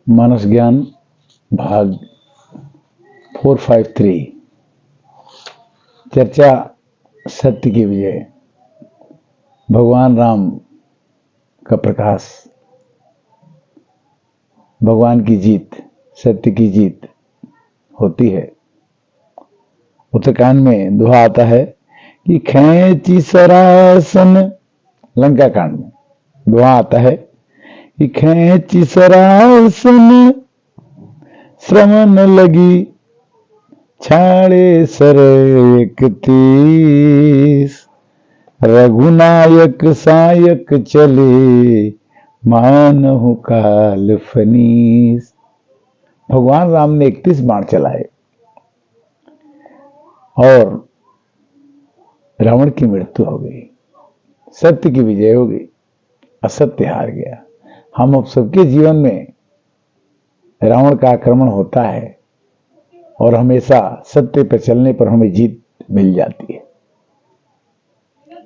मानस ज्ञान भाग 453 चर्चा सत्य की विजय। भगवान राम का प्रकाश, भगवान की जीत, सत्य की जीत होती है। उत्तरकांड में दोहा आता है कि खैंची सरासन, लंका कांड में दोहा आता है कि खैंची सरासन श्रमण लगी छाड़े सर 31 रघुनायक सायक चले मानहु काल फनीस। भगवान राम ने 31 बाण चलाए और रावण की मृत्यु हो गई, सत्य की विजय हो गई, असत्य हार गया। हम अब सबके जीवन में रावण का आक्रमण होता है और हमेशा सत्य पर चलने पर हमें जीत मिल जाती है।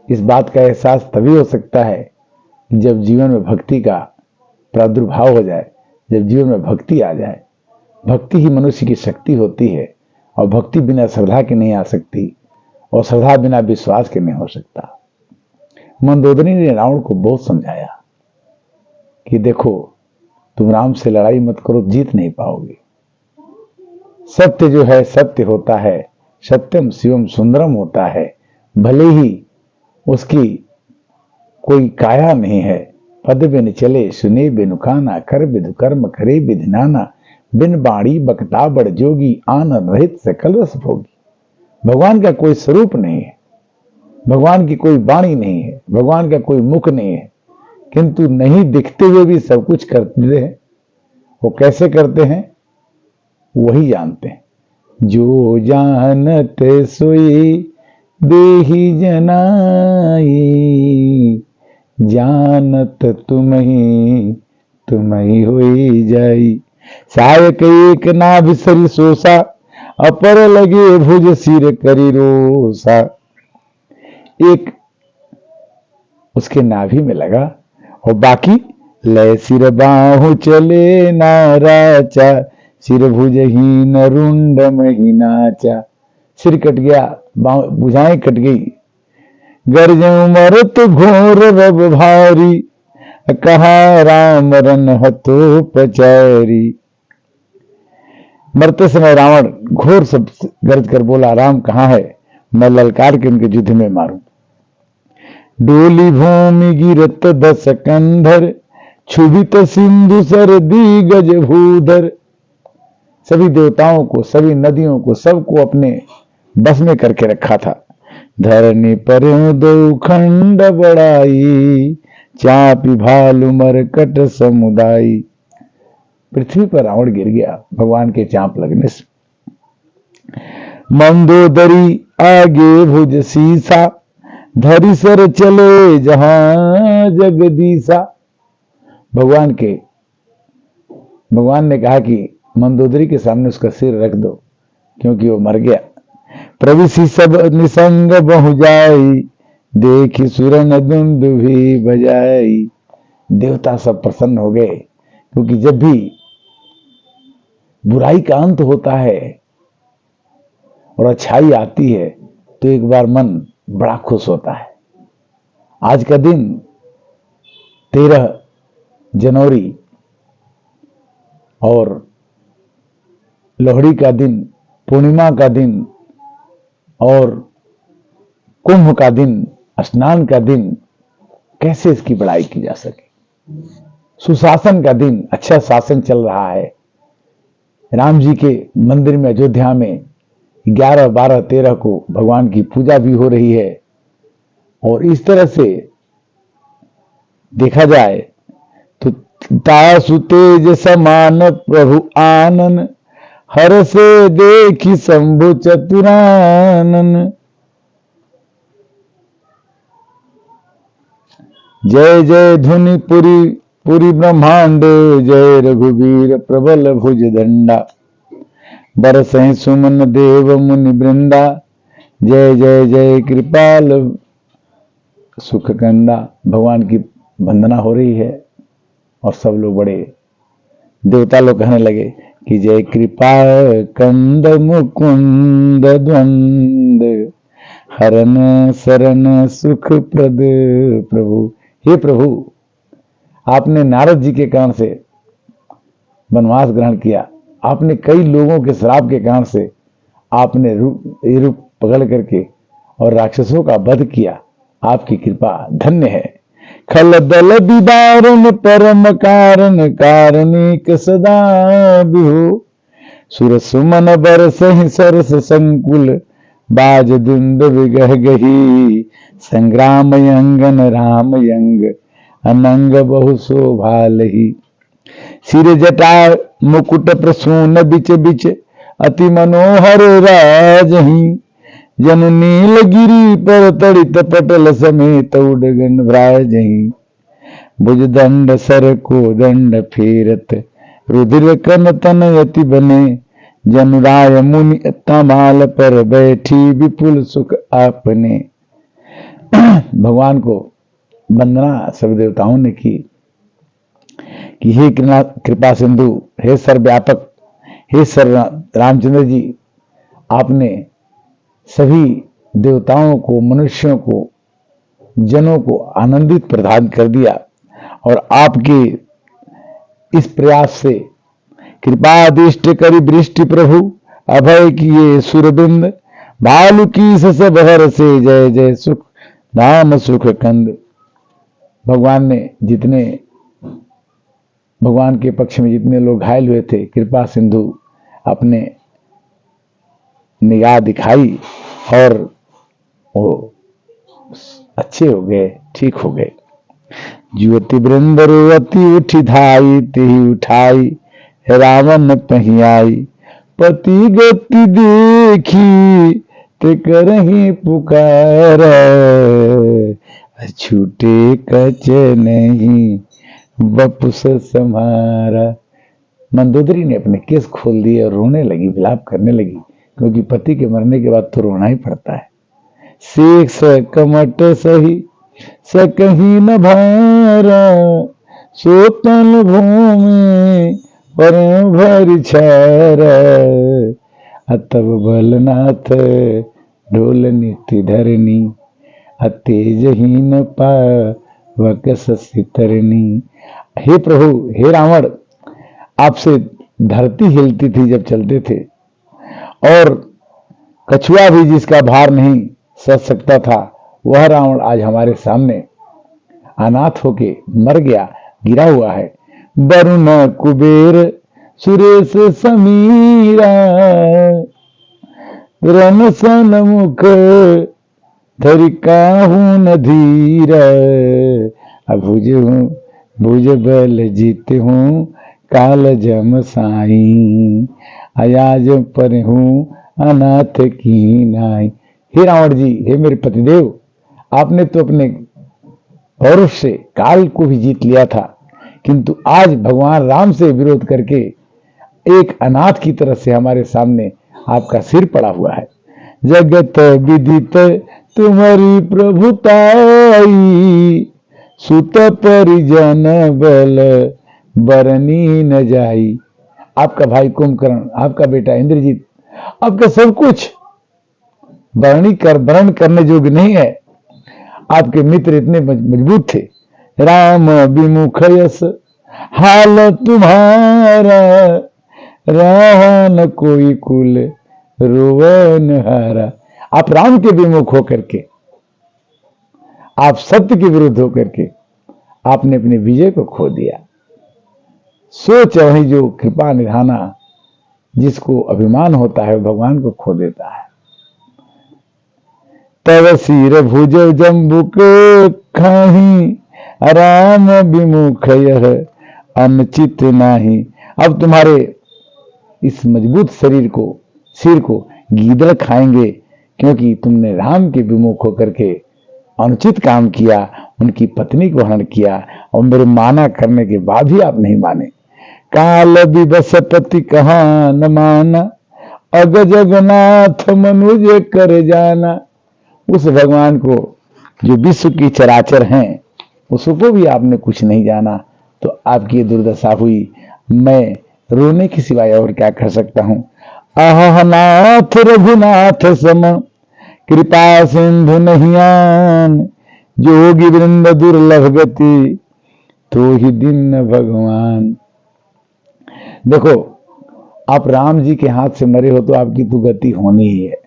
इस बात का एहसास तभी हो सकता है जब जीवन में भक्ति का प्रादुर्भाव हो जाए, जब जीवन में भक्ति आ जाए। भक्ति ही मनुष्य की शक्ति होती है और भक्ति बिना श्रद्धा के नहीं आ सकती और श्रद्धा बिना विश्वास के नहीं हो सकता। मंदोदरी ने रावण को बहुत समझाया कि देखो, तुम राम से लड़ाई मत करो, जीत नहीं पाओगे। सत्य जो है सत्य होता है, सत्यम शिवम सुंदरम होता है। भले ही उसकी कोई काया नहीं है, पद बिन चले सुने बिनु काना, कर विधु कर्म करे विधि नाना, बिन बाणी बकता बड़ जोगी, आनंद रहित सकल रस भोगी। भगवान का कोई स्वरूप नहीं है, भगवान की कोई वाणी नहीं है, भगवान का कोई मुख नहीं है, किंतु नहीं दिखते हुए भी सब कुछ करते हैं। वो कैसे करते हैं वही जानते हैं। जो जानत सोई देहि जनाई, जानत तुम्ही होई जाई। सायक एक नाभि सरि सोसा, अपर लगे भुज सिर करी रोसा। एक उसके नाभि में लगा और बाकी लय सिर बाहु चले नाराचा, सिर भुजहीन रुंड महीनाचा। सिर कट गया, भुजाएं कट गई। गर्जऊ मरत घोर रब भारी, कहा राम रन हतो पचारी। मरते समय रावण घोर सब गर्ज कर बोला, राम कहाँ है, मैं ललकार के उनके युद्ध में मारूं। डोली भूमि गिरत 10 कंधर, क्षुभित सिंधु सर दी गज भूधर। सभी देवताओं को, सभी नदियों को, सबको अपने बस में करके रखा था। धरनी पर 2 खंड बढ़ाई, चापी भालू मरकट समुदाई। पृथ्वी पर रावण गिर गया भगवान के चांप लगने से। मंदोदरी आगे भुज सीसा, धरी सर चले जहां जगदीसा। भगवान ने कहा कि मंदोदरी के सामने उसका सिर रख दो, क्योंकि वो मर गया। प्रविशि सब निसंग बहु जाई, देखी सुरन दुंदुभी बजाई। देवता सब प्रसन्न हो गए, क्योंकि जब भी बुराई का अंत होता है और अच्छाई आती है तो एक बार मन बड़ा खुश होता है। आज का दिन 13 जनवरी और लोहड़ी का दिन, पूर्णिमा का दिन और कुंभ का दिन, स्नान का दिन, कैसे इसकी बड़ाई की जा सके। सुशासन का दिन, अच्छा शासन चल रहा है। राम जी के मंदिर में अयोध्या में 11, 12, 13 को भगवान की पूजा भी हो रही है। और इस तरह से देखा जाए तो तासु तेज समान प्रभु आनन, हर से देखी शंभु चतुरानन। जय जय धुनि पुरी पुरी ब्रह्मांड, जय रघुवीर प्रबल भुज दंडा। बरसहि सुमन देव मुनि वृंदा, जय जय जय कृपाल सुख कंदा। भगवान की वंदना हो रही है और सब लोग बड़े देवता लोग कहने लगे कि जय कृपा कंद मुकुंद द्वंद हरन शरण सुख प्रद प्रभु। हे प्रभु, आपने नारद जी के कारण से वनवास ग्रहण किया, आपने कई लोगों के श्राप के कारण से आपने ये रूप पकड़ करके और राक्षसों का वध किया, आपकी कृपा धन्य है। खल दल विदारण परम कारण कारणिक सदा बिहु सुर सुमन बरस सरस संकुल बाज दुंद विगह गही संग्राम यंगन राम यंग अनंग बहु शोभालही सिर जटा मुकुट प्रसून बिच बिच अति मनोहर राजही जन नील गिरी पर तड़ित पटल समेत उडगन भ्राजही भुज दंड सर को दंड फेरत रुधिर कन तन यति बने जनुराय मुनि तमाल पर बैठी विपुल सुख आपने। भगवान को वंदना सब देवताओं ने की कि हे कृपा सिंधु, हे सर्वव्यापक, हे सर्व रामचंद्र जी, आपने सभी देवताओं को, मनुष्यों को, जनों को आनंदित प्रदान कर दिया और आपके इस प्रयास से कृपादिष्ट करी दृष्टि प्रभु अभय किए सुरबिंद भालू की सब हर से जय जय सुख धाम सुख कंद। भगवान ने जितने भगवान के पक्ष में जितने लोग घायल हुए थे, कृपा सिंधु अपने निगाह दिखाई और वो अच्छे हो गए, ठीक हो गए। जुवती वृंद रोवती उठी धाई तेही उठाई रावण तही आई पति गति देखी ते करही पुकार छूटे कच नहीं बपुस समारा। मंदोदरी ने अपने केस खोल दिए और रोने लगी, विलाप करने लगी, क्योंकि पति के मरने के बाद तो रोना ही पड़ता है। सेख स कमट सही स कहीं न भारा सोतल भूमि पर भर छारा अतब बलनाथ ढोल नित्य धरनी अतेजहीन पावक ससी तरनी। हे प्रभु, हे रावण, आपसे धरती हिलती थी जब चलते थे और कछुआ भी जिसका भार नहीं सह सकता था, वह रावण आज हमारे सामने अनाथ होके मर गया, गिरा हुआ है। वरुण कुबेर सुरेश समीरा रन सन मुख धरि काहू न धीरा अभुज हूँ भुज बल जीत हूँ काल जम साई अयाज पर हूँ अनाथ की नाई। हे रावण जी, हे मेरे पतिदेव, आपने तो अपने पौरुष से काल को भी जीत लिया था, किंतु आज भगवान राम से विरोध करके एक अनाथ की तरह से हमारे सामने आपका सिर पड़ा हुआ है। जगत विदित तुम्हारी प्रभुताई सुत परिजन बल बरनी न जाई। आपका भाई कुंभकर्ण, आपका बेटा इंद्रजीत, आपका सब कुछ वर्ण करने योग्य नहीं है। आपके मित्र इतने मजबूत थे। राम विमुख यस हाल तुम्हारा रहा न कोई कुल रोवन हारा। आप राम के विमुख होकर के, आप सत्य के विरुद्ध होकर के आपने अपने विजय को खो दिया। सोच वही जो कृपा निधाना, जिसको अभिमान होता है भगवान को खो देता है। तव सिर भुज जम्बुक खाही राम विमुख यह अनुचित नाही। अब तुम्हारे इस मजबूत शरीर को, सिर को गीदड़ खाएंगे, क्योंकि तुमने राम के विमुख होकर के अनुचित काम किया, उनकी पत्नी को हरण किया और मेरे माना करने के बाद भी आप नहीं माने। काल विवसपति कहा न माना अग जगन्नाथ मनुज कर जाना। उस भगवान को जो विश्व की चराचर हैं, उसको भी आपने कुछ नहीं जाना, तो आपकी दुर्दशा हुई। मैं रोने के सिवाय और क्या कर सकता हूं। आह नाथ रघुनाथ सम कृपा सिंधु नहीं आन, जोगी वृंद दुर्लभ गति तो ही दिन भगवान। देखो, आप राम जी के हाथ से मरे हो तो आपकी तो गति होनी ही है।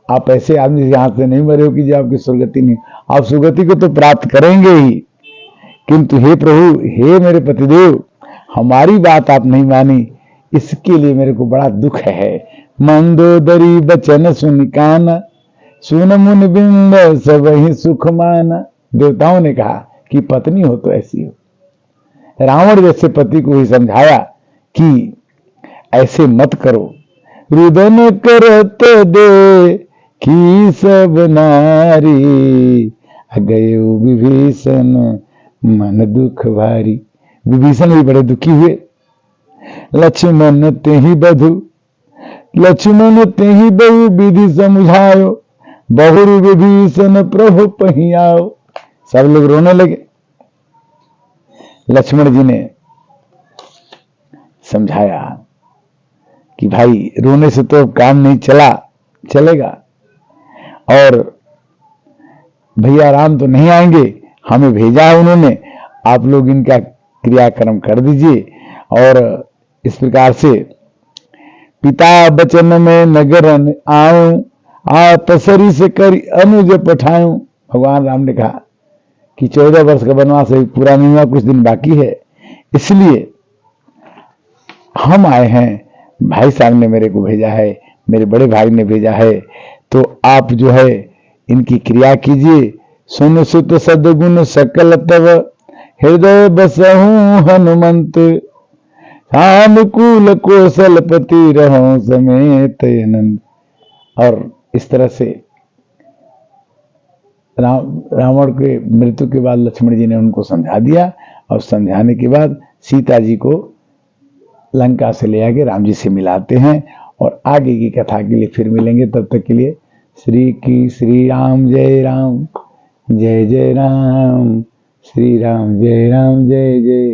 आप ऐसे आदमी के हाथ से नहीं मरे हो कि जो आपकी सुरगति नहीं, आप सुरगति को तो प्राप्त करेंगे ही, किंतु हे प्रभु, हे मेरे पतिदेव, हमारी बात आप नहीं मानी, इसके लिए मेरे को बड़ा दुख है। मंदोदरी बचन सुन काना, सुन मुन बिंद सब ही सुख माना। देवताओं ने कहा कि पत्नी हो तो ऐसी हो। रावण जैसे पति को ही समझाया कि ऐसे मत करो। रुदन करत दे कि सब नारी, गए विभीषण मन दुख भारी। विभीषण भी बड़े दुखी हुए। लक्ष्मण ते ही बधु, लक्ष्मण ते ही बहु विधि समझायो, बहुर विभीषण प्रभु पहियाओ। सब लोग रोने लगे। लक्ष्मण जी ने समझाया कि भाई रोने से तो काम नहीं चलेगा, और भैया राम तो नहीं आएंगे, हमें भेजा है उन्होंने, आप लोग इनका क्रियाक्रम कर दीजिए। और इस प्रकार से पिता बचन में नगरन आऊं, आ तसरी से करी अनुज पठाऊं। भगवान राम ने कहा कि 14 वर्ष का वनवास पूरा नहीं हुआ, कुछ दिन बाकी है, इसलिए हम आए हैं। भाई साहब ने मेरे को भेजा है, मेरे बड़े भाई ने भेजा है, तो आप जो है इनकी क्रिया कीजिए। सुन सुत सदगुण सकल तव, हृदय बसहूं हनुमंत, अनुकूल कौशलपति रहो समेत अनंत। और इस तरह से रावण के मृत्यु के बाद लक्ष्मण जी ने उनको समझा दिया, और समझाने के बाद सीता जी को लंका से ले आके राम जी से मिलाते हैं। और आगे की कथा के लिए फिर मिलेंगे, तब तक के लिए श्री राम जय राम, जय जय राम, श्री राम जय राम, जय जय।